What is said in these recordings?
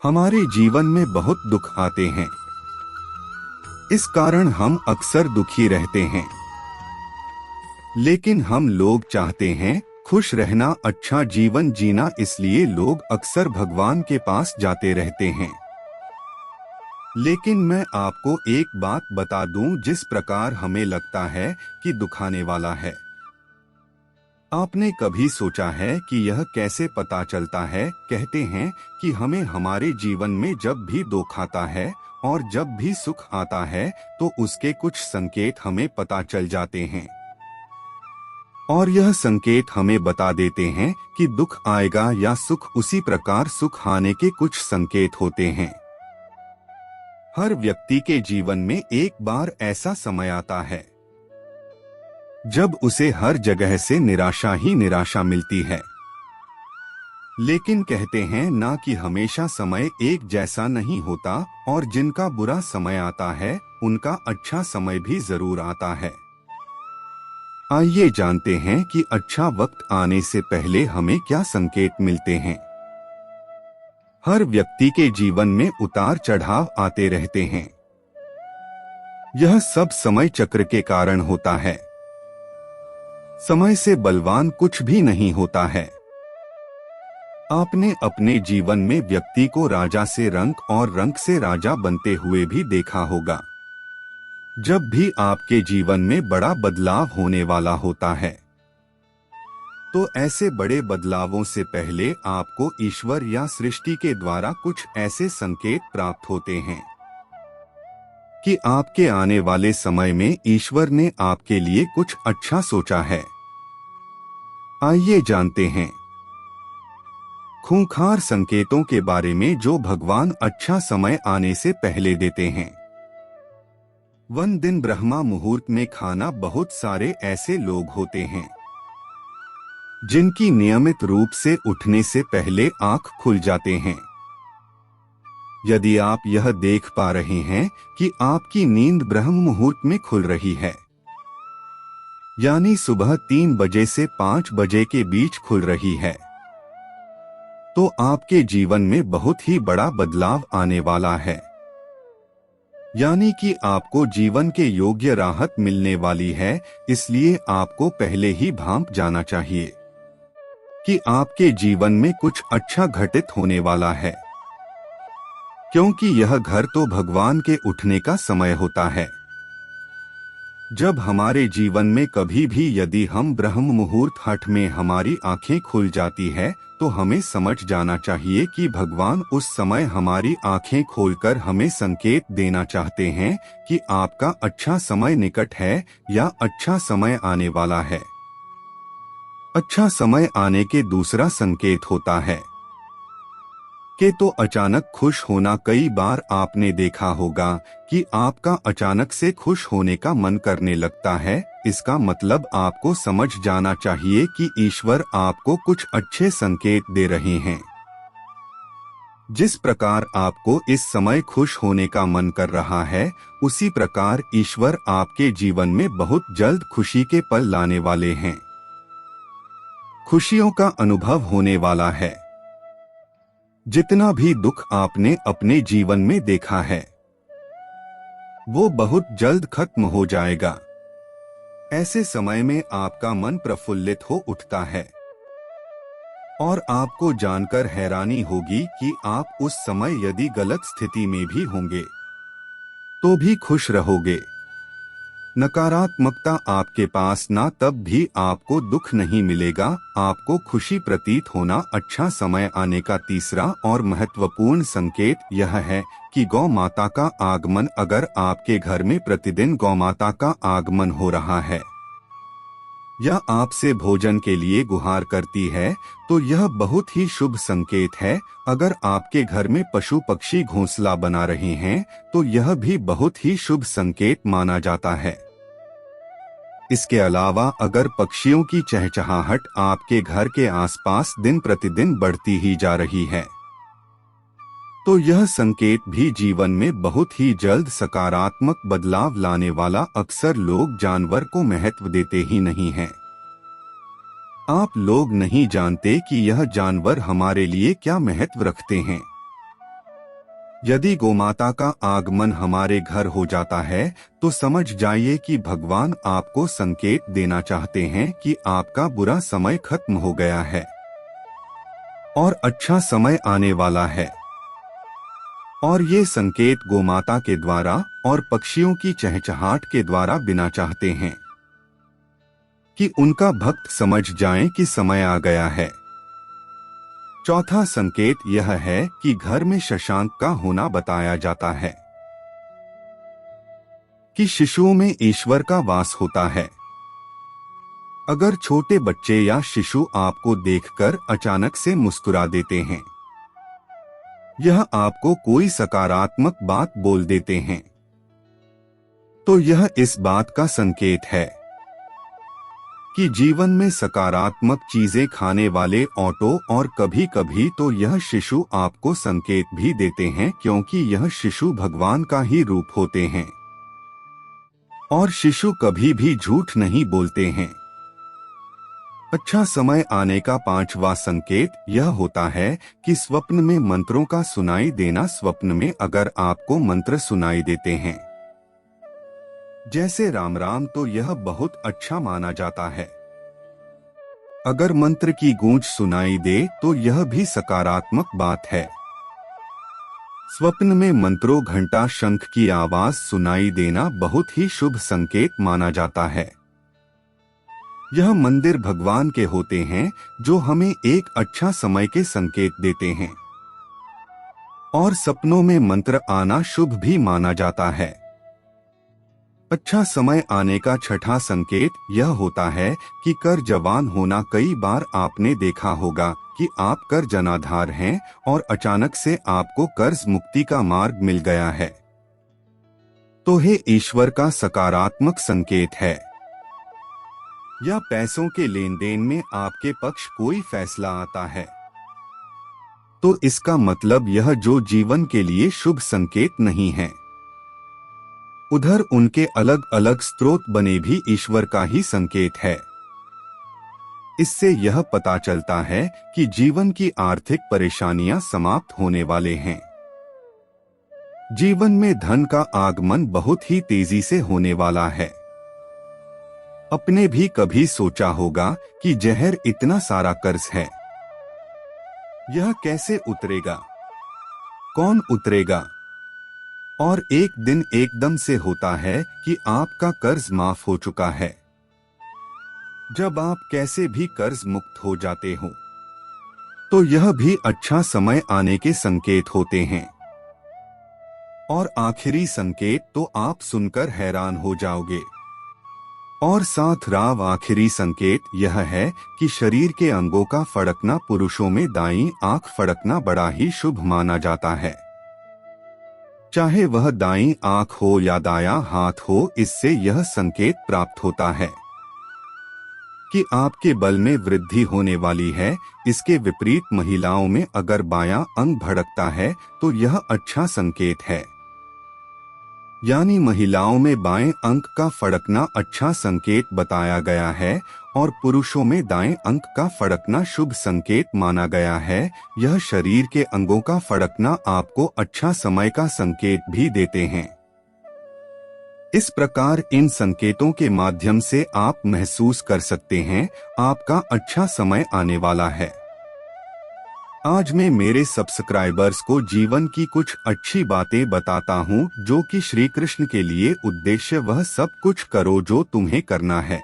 हमारे जीवन में बहुत दुख आते हैं। इस कारण हम अक्सर दुखी रहते हैं। लेकिन हम लोग चाहते हैं खुश रहना, अच्छा जीवन जीना, इसलिए लोग अक्सर भगवान के पास जाते रहते हैं। लेकिन मैं आपको एक बात बता दूं, जिस प्रकार हमें लगता है कि दुखाने वाला है, आपने कभी सोचा है कि यह कैसे पता चलता है? कहते हैं कि हमें हमारे जीवन में जब भी दुख आता है और जब भी सुख आता है तो उसके कुछ संकेत हमें पता चल जाते हैं, और यह संकेत हमें बता देते हैं कि दुख आएगा या सुख। उसी प्रकार सुख आने के कुछ संकेत होते हैं। हर व्यक्ति के जीवन में एक बार ऐसा समय आता है जब उसे हर जगह से निराशा ही निराशा मिलती है। लेकिन कहते हैं ना कि हमेशा समय एक जैसा नहीं होता, और जिनका बुरा समय आता है उनका अच्छा समय भी जरूर आता है। आइए जानते हैं कि अच्छा वक्त आने से पहले हमें क्या संकेत मिलते हैं। हर व्यक्ति के जीवन में उतार चढ़ाव आते रहते हैं। यह सब समय चक्र के कारण होता है। समय से बलवान कुछ भी नहीं होता है। आपने अपने जीवन में व्यक्ति को राजा से रंक और रंक से राजा बनते हुए भी देखा होगा। जब भी आपके जीवन में बड़ा बदलाव होने वाला होता है तो ऐसे बड़े बदलावों से पहले आपको ईश्वर या सृष्टि के द्वारा कुछ ऐसे संकेत प्राप्त होते हैं कि आपके आने वाले समय में ईश्वर ने आपके लिए कुछ अच्छा सोचा है। आइए जानते हैं खूंखार संकेतों के बारे में जो भगवान अच्छा समय आने से पहले देते हैं। वन दिन ब्रह्मा मुहूर्त में खाना। बहुत सारे ऐसे लोग होते हैं जिनकी नियमित रूप से उठने से पहले आंख खुल जाते हैं। यदि आप यह देख पा रहे हैं कि आपकी नींद ब्रह्म मुहूर्त में खुल रही है, यानी सुबह 3 बजे से 5 बजे के बीच खुल रही है, तो आपके जीवन में बहुत ही बड़ा बदलाव आने वाला है। यानी कि आपको जीवन के योग्य राहत मिलने वाली है। इसलिए आपको पहले ही भांप जाना चाहिए कि आपके जीवन में कुछ अच्छा घटित होने वाला है, क्योंकि यह घर तो भगवान के उठने का समय होता है। जब हमारे जीवन में कभी भी यदि हम ब्रह्म मुहूर्त हठ में हमारी आंखें खुल जाती है तो हमें समझ जाना चाहिए कि भगवान उस समय हमारी आंखें खोलकर हमें संकेत देना चाहते हैं कि आपका अच्छा समय निकट है या अच्छा समय आने वाला है। अच्छा समय आने के दूसरा संकेत होता है कि तो अचानक खुश होना। कई बार आपने देखा होगा कि आपका अचानक से खुश होने का मन करने लगता है। इसका मतलब आपको समझ जाना चाहिए कि ईश्वर आपको कुछ अच्छे संकेत दे रहे हैं। जिस प्रकार आपको इस समय खुश होने का मन कर रहा है, उसी प्रकार ईश्वर आपके जीवन में बहुत जल्द खुशी के पल लाने वाले हैं। खुशियों का अनुभव होने वाला है। जितना भी दुख आपने अपने जीवन में देखा है वो बहुत जल्द खत्म हो जाएगा। ऐसे समय में आपका मन प्रफुल्लित हो उठता है और आपको जानकर हैरानी होगी कि आप उस समय यदि गलत स्थिति में भी होंगे तो भी खुश रहोगे। नकारात्मकता आपके पास ना, तब भी आपको दुख नहीं मिलेगा, आपको खुशी प्रतीत होना। अच्छा समय आने का तीसरा और महत्वपूर्ण संकेत यह है कि गौ माता का आगमन। अगर आपके घर में प्रतिदिन गौ माता का आगमन हो रहा है या आपसे भोजन के लिए गुहार करती है तो यह बहुत ही शुभ संकेत है। अगर आपके घर में पशु पक्षी घोंसला बना रहे हैं तो यह भी बहुत ही शुभ संकेत माना जाता है। इसके अलावा अगर पक्षियों की चहचहाहट आपके घर के आसपास दिन प्रतिदिन बढ़ती ही जा रही है तो यह संकेत भी जीवन में बहुत ही जल्द सकारात्मक बदलाव लाने वाला। अक्सर लोग जानवर को महत्व देते ही नहीं हैं। आप लोग नहीं जानते कि यह जानवर हमारे लिए क्या महत्व रखते हैं। यदि गोमाता का आगमन हमारे घर हो जाता है तो समझ जाइए कि भगवान आपको संकेत देना चाहते हैं कि आपका बुरा समय खत्म हो गया है और अच्छा समय आने वाला है। और ये संकेत गोमाता के द्वारा और पक्षियों की चहचहाट के द्वारा बिना चाहते हैं कि उनका भक्त समझ जाएं कि समय आ गया है। चौथा संकेत यह है कि घर में शशांक का होना बताया जाता है कि शिशुओं में ईश्वर का वास होता है। अगर छोटे बच्चे या शिशु आपको देखकर अचानक से मुस्कुरा देते हैं, यह आपको कोई सकारात्मक बात बोल देते हैं, तो यह इस बात का संकेत है कि जीवन में सकारात्मक चीजें खाने वाले ऑटो और कभी कभी तो यह शिशु आपको संकेत भी देते हैं, क्योंकि यह शिशु भगवान का ही रूप होते हैं और शिशु कभी भी झूठ नहीं बोलते हैं। अच्छा समय आने का पांचवा संकेत यह होता है कि स्वप्न में मंत्रों का सुनाई देना। स्वप्न में अगर आपको मंत्र सुनाई देते हैं जैसे राम राम, तो यह बहुत अच्छा माना जाता है। अगर मंत्र की गूंज सुनाई दे तो यह भी सकारात्मक बात है। स्वप्न में मंत्रों, घंटा, शंख की आवाज सुनाई देना बहुत ही शुभ संकेत माना जाता है। यह मंदिर भगवान के होते हैं जो हमें एक अच्छा समय के संकेत देते हैं और सपनों में मंत्र आना शुभ भी माना जाता है। अच्छा समय आने का छठा संकेत यह होता है कि कर्जवान होना। कई बार आपने देखा होगा कि आप कर्जनाधार हैं और अचानक से आपको कर्ज मुक्ति का मार्ग मिल गया है, तो हे ईश्वर का सकारात्मक संकेत है। या पैसों के लेन देन में आपके पक्ष कोई फैसला आता है, तो इसका मतलब यह जो जीवन के लिए शुभ संकेत नहीं है। उधर उनके अलग अलग स्रोत बने भी ईश्वर का ही संकेत है। इससे यह पता चलता है कि जीवन की आर्थिक परेशानियां समाप्त होने वाले हैं। जीवन में धन का आगमन बहुत ही तेजी से होने वाला है। अपने भी कभी सोचा होगा कि जहर इतना सारा कर्ज है, यह कैसे उतरेगा, कौन उतरेगा? और एक दिन एकदम से होता है कि आपका कर्ज माफ हो चुका है। जब आप कैसे भी कर्ज मुक्त हो जाते हो, तो यह भी अच्छा समय आने के संकेत होते हैं। और आखिरी संकेत तो आप सुनकर हैरान हो जाओगे। और साथ राव आखिरी संकेत यह है कि शरीर के अंगों का फड़कना। पुरुषों में दाईं आंख फड़कना बड़ा ही शुभ माना जाता है। चाहे वह दाईं आंख हो या दायां हाथ हो, इससे यह संकेत प्राप्त होता है कि आपके बल में वृद्धि होने वाली है। इसके विपरीत महिलाओं में अगर बायां अंग भड़कता है तो यह अच्छा संकेत है। यानी महिलाओं में बाएं अंग का फड़कना अच्छा संकेत बताया गया है और पुरुषों में दाएं अंग का फड़कना शुभ संकेत माना गया है। यह शरीर के अंगों का फड़कना आपको अच्छा समय का संकेत भी देते हैं। इस प्रकार इन संकेतों के माध्यम से आप महसूस कर सकते हैं आपका अच्छा समय आने वाला है। आज मैं मेरे सब्सक्राइबर्स को जीवन की कुछ अच्छी बातें बताता हूँ जो कि श्री कृष्ण के लिए उद्देश्य। वह सब कुछ करो जो तुम्हें करना है,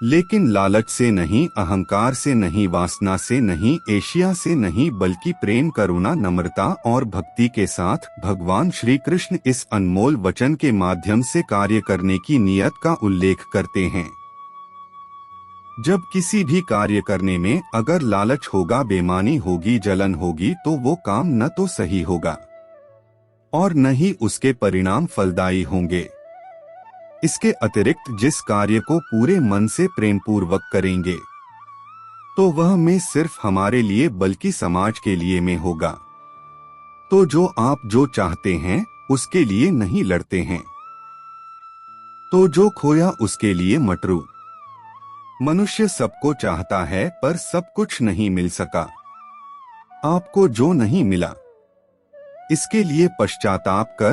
लेकिन लालच से नहीं, अहंकार से नहीं, वासना से नहीं, एशिया से नहीं, बल्कि प्रेम, करुणा, नम्रता और भक्ति के साथ। भगवान श्री कृष्ण इस अनमोल वचन के माध्यम से कार्य करने की नियत का उल्लेख करते हैं। जब किसी भी कार्य करने में अगर लालच होगा, बेईमानी होगी, जलन होगी, तो वो काम न तो सही होगा और न ही उसके परिणाम फलदायी होंगे। इसके अतिरिक्त जिस कार्य को पूरे मन से प्रेम पूर्वक करेंगे तो वह में सिर्फ हमारे लिए बल्कि समाज के लिए में होगा। तो जो आप जो चाहते हैं उसके लिए नहीं लड़ते हैं, तो जो खोया उसके लिए मटरू। मनुष्य सबको चाहता है पर सब कुछ नहीं मिल सका। आपको जो नहीं मिला इसके लिए पश्चाताप कर